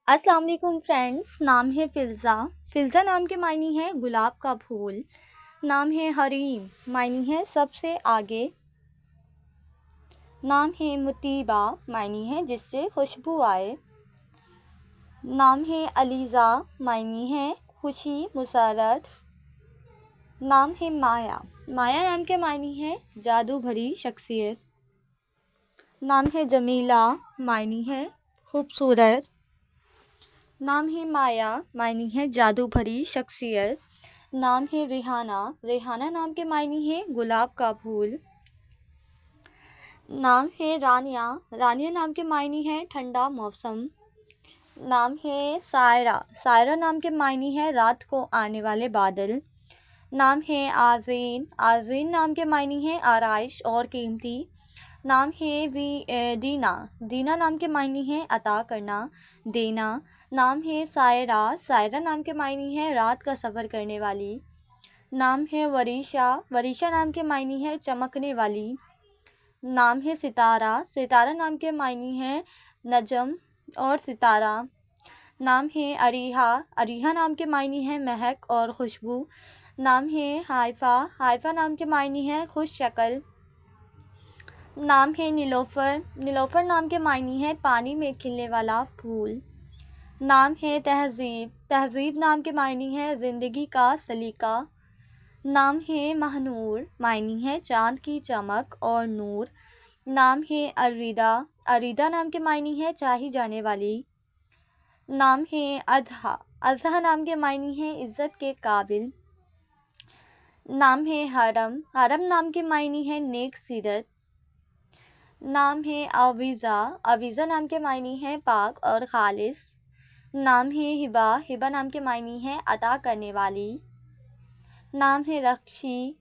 السلام علیکم فرینڈس، نام ہے فلزا۔ فلزا نام کے معنی ہے گلاب کا پھول۔ نام ہے حریم، معنی ہے سب سے آگے۔ نام ہے مطیبہ، معنی ہے جس سے خوشبو آئے۔ نام ہے علیزہ، معنی ہے خوشی مسرت۔ نام ہے مایا، مایا نام کے معنی ہے جادو بھری شخصیت۔ نام ہے جمیلہ، معنی ہے خوبصورت۔ نام ہے مایا، معنی ہے جادو بھری شخصیت۔ نام ہے ریحانہ، ریحانہ نام کے معنی ہے گلاب کا پھول۔ نام ہے رانیہ، رانیہ نام کے معنی ہے ٹھنڈا موسم۔ نام ہے سائرہ، سائرہ نام کے معنی ہے رات کو آنے والے بادل۔ نام ہے آذین، آذین نام کے معنی ہے آرائش اور قیمتی۔ نام ہے دینا، دینا نام کے معنی ہے عطا کرنا، دینا۔ نام ہے سائرہ، سائرہ نام کے معنی ہے رات کا سفر کرنے والی۔ نام ہے وریشہ، وریشہ نام کے معنی ہے چمکنے والی۔ نام ہے ستارہ، ستارہ نام کے معنی ہے نجم اور ستارہ۔ نام ہے اریحہ، اریحہ نام کے معنی ہے مہک اور خوشبو۔ نام ہے ہائفہ، ہائفہ نام کے معنی ہے خوش شکل۔ نام ہے نیلوفر، نیلوفر نام کے معنی ہے پانی میں کھلنے والا پھول۔ نام ہے تہذیب، تہذیب نام کے معنی ہے زندگی کا سلیقہ۔ نام ہے ماہنور، معنی ہے چاند کی چمک اور نور۔ نام ہے اریدہ، اریدہ نام کے معنی ہے چاہی جانے والی۔ نام ہے اضحیٰ، اضحیٰ نام کے معنی ہے عزت کے قابل۔ نام ہے حرم، حرم نام کے معنی ہے نیک سیرت۔ نام ہے عویزہ، عویزہ نام کے معنی ہے پاک اور خالص۔ نام ہے ہبہ، ہبہ نام کے معنی ہے عطا کرنے والی۔ نام ہے رخشی،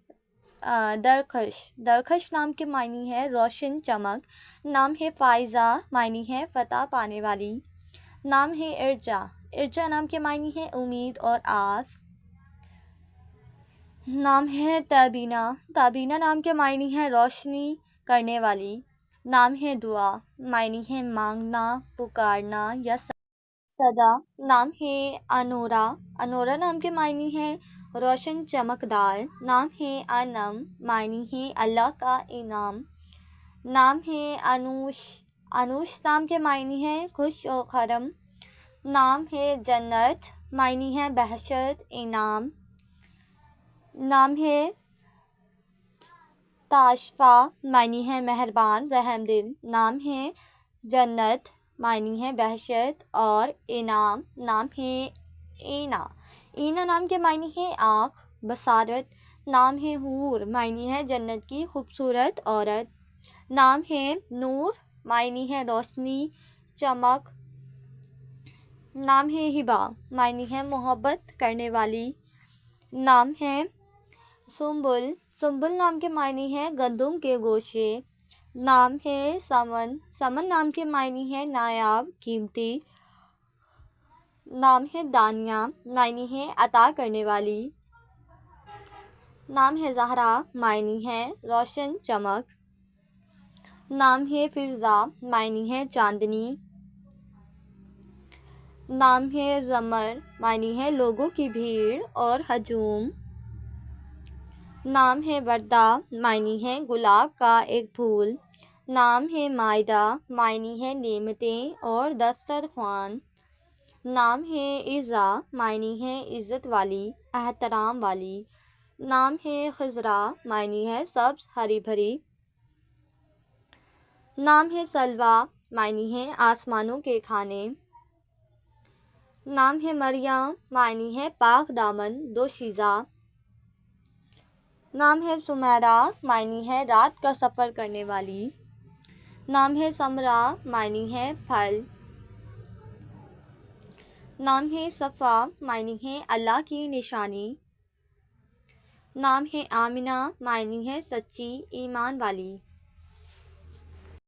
درخش، درخش نام کے معنی ہے روشن چمک۔ نام ہے فائزہ، معنی ہے فتح پانے والی۔ نام ہے ارجا، ارجا نام کے معنی ہے امید اور آس۔ نام ہے تابینہ، تابینہ نام کے معنی ہے روشنی کرنے والی۔ نام ہے دعا، معنی ہے مانگنا، پکارنا یا صدا۔ نام ہے انورا، انورا نام کے معنی ہے روشن چمکدار۔ نام ہے انعم، معنی ہے اللہ کا انعام۔ نام ہے انوش، انوش نام کے معنی ہے خوش و خرم۔ نام ہے جنت، معنی ہے بہشت، انعام۔ نام ہے تاشفہ، معنی ہے مہربان، رحم دل۔ نام ہے جنت، معنی ہے بہشت اور انعام۔ نام ہے اینا، اینا نام کے معنی ہے آنکھ، بصارت۔ نام ہے حور، معنی ہے جنت کی خوبصورت عورت۔ نام ہے نور، معنی ہے روشنی، چمک۔ نام ہے ہبہ، معنی ہے محبت کرنے والی۔ نام ہے سنبل، سنبل نام کے معنی ہے گندم کے گوشے۔ نام ہے سمن، سمن نام کے معنی ہے نایاب، قیمتی۔ نام ہے دانیہ، معنی ہے عطا کرنے والی۔ نام ہے زہرا، معنی ہے روشن چمک۔ نام ہے فضا، معنی ہے چاندنی۔ نام ہے زمر، معنی ہے لوگوں کی بھیڑ اور ہجوم۔ نام ہے وردہ، معنی ہے گلاب کا ایک پھول۔ نام ہے مائدہ، معنی ہے نعمتیں اور دسترخوان۔ نام ہے عزا، معنی ہے عزت والی، احترام والی۔ نام ہے خضرا، معنی ہے سبز ہری بھری۔ نام ہے سلویٰ، معنی ہے آسمانوں کے کھانے۔ نام ہے مریم، معنی ہے پاک دامن دوشیزہ۔ نام ہے سمیرہ، معنی ہے رات کا سفر کرنے والی۔ نام ہے ثمرہ، معنی ہے پھل۔ نام ہے صفا، معنی ہے اللہ کی نشانی۔ نام ہے آمنہ، معنی ہے سچی، ایمان والی۔